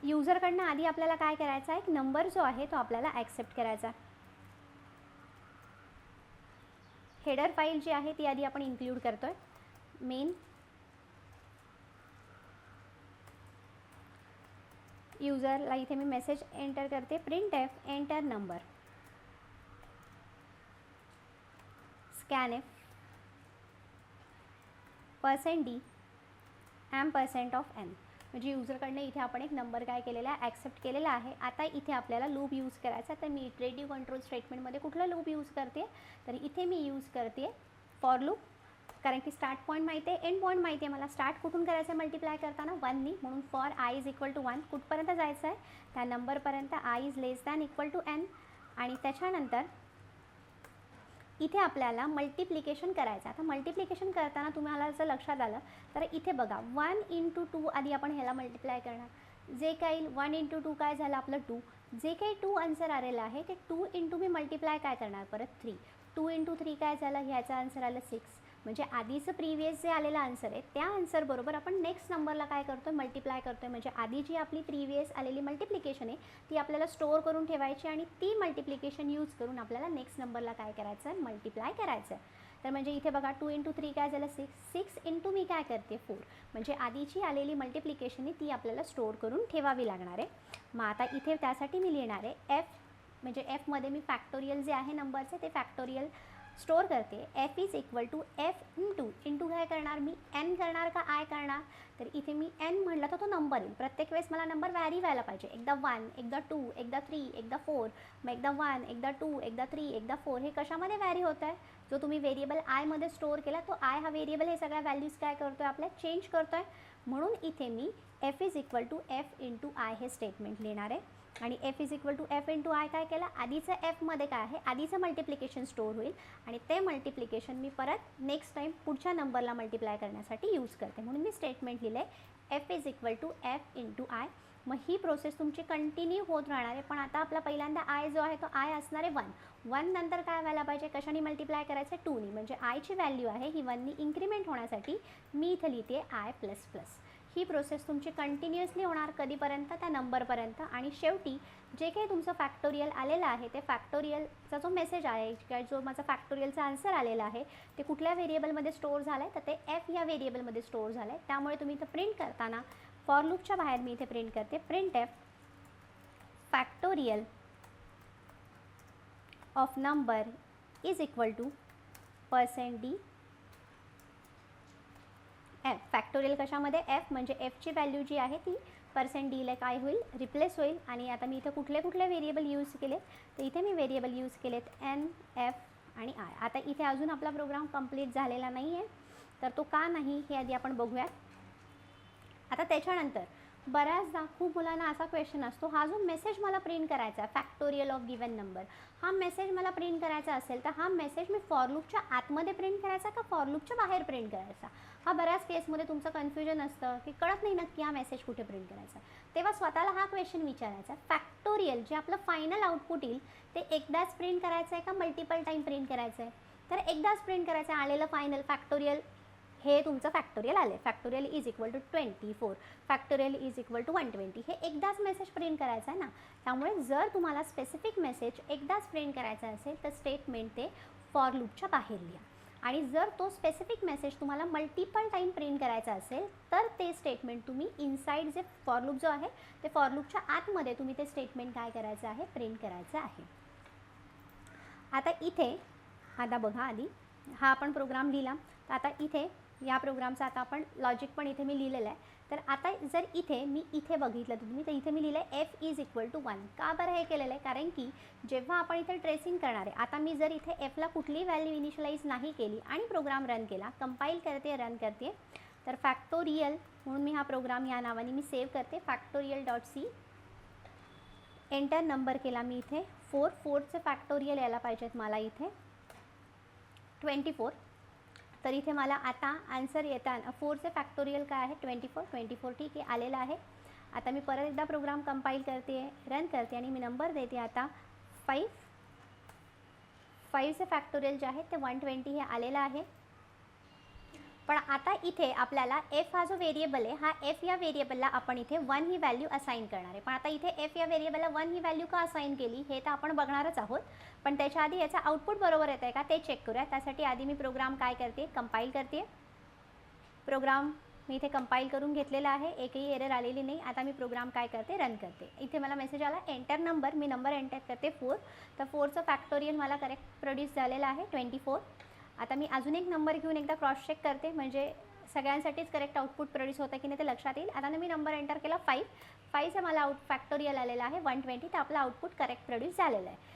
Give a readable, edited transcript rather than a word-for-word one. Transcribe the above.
यूजरकडनं आधी आपल्याला काय करायचं आहे, एक नंबर जो आहे तो आपल्याला ॲक्सेप्ट करायचा. हेडर फाईल जी आहे ती आधी आपण इन्क्लूड करतोय. मेन यूजरला इथे मी मेसेज एंटर करते, print F enter number, scan F %d %of n, म्हणजे यूजरकडनं इथे आपण एक नंबर काय केलेला आहे, ॲक्सेप्ट केलेला आहे. आता इथे आपल्याला लूप यूज करायचा. तर मी इटरेटिव्ह कंट्रोल स्टेटमेंटमध्ये कुठलं लूप यूज करते, तर इथे मी यूज करते फॉर लूप, कारण की स्टार्ट पॉईंट माहिती आहे, एंड पॉईंट माहिती आहे मला. स्टार्ट कुठून करायचं आहे मल्टिप्लाय करताना, 1नी, म्हणून फॉर i = 1 कुठपर्यंत जायचं आहे, त्या नंबरपर्यंत i <= n. आणि त्याच्यानंतर इथे आपल्याला मल्टिप्लिकेशन करायचं. आता मल्टिप्लिकेशन करताना तुम्हाला जर लक्षात आलं तर इथे बघा 1 × 2 आधी आपण ह्याला मल्टिप्लाय करणार. जे काही 1 × 2 काय झालं आपलं 2, जे काही 2 आन्सर आलेलं आहे ते 2 × मी मल्टिप्लाय काय करणार परत 3, 2 × 3 काय झालं, ह्याचं आन्सर आलं 6. म्हणजे आधीचं प्रिवियस जे आलेलं आन्सर आहे त्या आन्सरबरोबर आपण नेक्स्ट नंबरला काय करतो, मल्टिप्लाय करतो. म्हणजे आधी जी आपली प्रिवियस आलेली मल्टिप्लिकेशन आहे ती आपल्याला स्टोअर करून ठेवायची आणि ती मल्टिप्लिकेशन यूज करून आपल्याला नेक्स्ट नंबरला काय करायचं आहे, मल्टिप्लाय करायचं आहे. तर म्हणजे इथे बघा 2 × 3 काय झालं 6, 6 × मी काय करते 4. म्हणजे आधीची आलेली मल्टिप्लिकेशन आहे ती आपल्याला स्टोअर करून ठेवावी लागणार आहे. मग आता इथे त्यासाठी मी लिहिणार आहे एफ, म्हणजे एफमध्ये मी फॅक्टोरियल जे आहे नंबरचे ते फॅक्टोरियल स्टोअर करते. f = f इंटू काय करणार मी, n करणार का i करणार. तर इथे मी n म्हटलं तर तो नंबर येईल. प्रत्येक वेळेस मला नंबर व्हॅरी व्हायला पाहिजे. एकदा 1, एकदा 2, एकदा 3, एकदा 4, मग एकदा 1, एकदा 2, एकदा 3, एकदा 4. हे कशामध्ये व्हॅरी होत आहे, जो तुम्ही व्हेरिएबल आयमध्ये स्टोअर केला तो आय हा व्हेरिएबल हे सगळ्या व्हॅल्यूज काय करतो आहे, आपल्या चेंज करतो आहे. म्हणून इथे मी f = f × i हे स्टेटमेंट लिहिणार आहे. आणि f = f × i काय केलं, आधीचं fमध्ये काय आहे, आधीचं मल्टिप्लिकेशन स्टोअर होईल आणि ते मल्टिप्लिकेशन मी परत नेक्स्ट टाईम पुढच्या नंबरला मल्टिप्लाय करण्यासाठी यूज करते. म्हणून मी स्टेटमेंट लिहिलं आहे f = f × i. मग ही प्रोसेस तुमची कंटिन्यू होत राहणार आहे. पण आता आपला पहिल्यांदा i जो आहे तो i असणार आहे 1 नंतर काय व्हायला पाहिजे, कशाने मल्टिप्लाय करायचं, 2नी. म्हणजे आयची व्हॅल्यू आहे ही 1नी इन्क्रीमेंट होण्यासाठी मी इथं लिहिते i++. ही प्रोसेस तुमची कंटिन्युअसली होणार कधीपर्यंत, त्या नंबरपर्यंत. आणि शेवटी जे काही तुमचं फॅक्टोरियल आलेलं आहे ते फॅक्टोरियलचा जो मेसेज आहे, काय जो माझा फॅक्टोरियलचा आन्सर आलेला आहे ते कुठल्या व्हेरिएबलमध्ये स्टोअर झालं आहे, तर ते f या व्हेरिएबलमध्ये स्टोअर झालं आहे. त्यामुळे तुम्ही इथं प्रिंट करताना फॉर लूपच्या बाहेर मी इथे प्रिंट करते, print F factorial of number = %d f. Factorial कशामध्ये, f म्हणजे fची व्हॅल्यू जी आहे ती %d काय होईल, रिप्लेस होईल. आणि आता मी इथं कुठले व्हेरिएबल यूज केले, तर इथे मी व्हेरिएबल यूज केलेत n, f आणि i. आता इथे अजून आपला प्रोग्राम कंप्लीट झालेला नाही आहे, तर तो का नाही हे आधी आपण बघूयात. आता त्याच्यानंतर बऱ्याचदा खूप मुलांना असा क्वेश्चन असतो, हा जो मेसेज मला प्रिंट करायचा आहे फॅक्टोरियल ऑफ गिवन नंबर, हा मेसेज मला प्रिंट करायचा असेल तर हा मेसेज मी फॉर लूपच्या आतमध्ये प्रिंट करायचा का फॉर लूपच्या बाहेर प्रिंट करायचा. हा बऱ्याच केसमध्ये तुमचं कन्फ्युजन असतं की कळत नाही नक्की हा मेसेज कुठे प्रिंट करायचा. तेव्हा स्वतःला हा क्वेश्चन विचारायचा, फॅक्टोरियल जे आपलं फायनल आउटपुट येईल ते एकदाच प्रिंट करायचं आहे का मल्टिपल टाईम प्रिंट करायचं आहे. तर एकदाच प्रिंट करायचं आहे. आलेलं फायनल फॅक्टोरियल हे तुमचं फॅक्टोरियल आले, फॅक्टोरियल = 24, फॅक्टोरियल = 120. हे एकदाच मेसेज प्रिंट करायचा आहे ना. त्यामुळे जर तुम्हाला स्पेसिफिक मेसेज एकदाच प्रिंट करायचा असेल तर स्टेटमेंट ते फॉर लूपच्या बाहेर लिहा. आणि जर तो स्पेसिफिक मेसेज तुम्हाला मल्टिपल टाईम प्रिंट करायचा असेल तर ते स्टेटमेंट तुम्ही इनसाईड जे फॉर लूप जो आहे ते फॉर लूपच्या आतमध्ये तुम्ही ते स्टेटमेंट काय करायचं आहे, प्रिंट करायचं आहे. आता इथे आता बघा, आधी हा आपण प्रोग्राम लिहिला, तर आता इथे या प्रोग्रामचा आता आपण लॉजिक पण इथे मी लिहिलेलं आहे. तर आता जर इथे मी इथे बघितलं तुम्ही तर इथे मी लिहिलं आहे f = 1. का बरं हे केलेलं आहे, कारण की जेव्हा आपण इथे ट्रेसिंग करणार आहे, आता मी जर इथे fला कुठलीही व्हॅल्यू इनिशियलाइज नाही केली आणि प्रोग्राम रन केला, कंपाईल करते, रन करते, तर फॅक्टोरियल म्हणून मी हा प्रोग्राम या नावाने मी सेव्ह करते, factorial.c. एंटर नंबर केला मी इथे 4चे फॅक्टोरियल यायला पाहिजेत मला इथे 24. तर इथे मला आता आन्सर येताना 4चे फॅक्टोरियल काय आहे 24. ठीक आहे, आलेला आहे. आता मी परत एकदा प्रोग्राम कंपाईल करते, रन करते आणि मी नंबर देते आता 5. 5चे फॅक्टोरियल जे आहे ते 120 हे आलेलं आहे. पण आता इथे आपल्याला एफ हा जो व्हेरिएबल आहे, हा एफ या व्हेरिएबलला आपण इथे 1 ही व्हॅल्यू असाइन करणार आहे. पण आता इथे एफ या व्हेरिएबलला 1 ही व्हॅल्यू का असाइन केली हे तर आपण बघणारच आहोत. पण त्याच्या आधी याचा आउटपुट बरोबर येत आहे का ते चेक करूया. त्यासाठी आधी मी प्रोग्राम काय करते, कंपाईल करते. प्रोग्राम मी इथे कंपाईल करून घेतलेला आहे, एकही एरर आलेली नाही. आता मी प्रोग्राम काय करते, रन करते. इथे मला मेसेज आला एंटर नंबर. मी नंबर एंटर करते 4. तर 4चं फॅक्टोरियल मला करेक्ट प्रोड्यूस झालेलं आहे 24. आता मी अजून एक नंबर घेऊन एकदा क्रॉस चेक करते, म्हणजे सगळ्यांसाठीच करेक्ट आउटपुट प्रोड्यूस होतं की नाही ते लक्षात येईल. आता मी नंबर एंटर केला 5. 5चं मला फॅक्टोरियल आलेलं आहे 120. तर आपला आउटपुट करेक्ट प्रोड्यूस झालेलं आहे.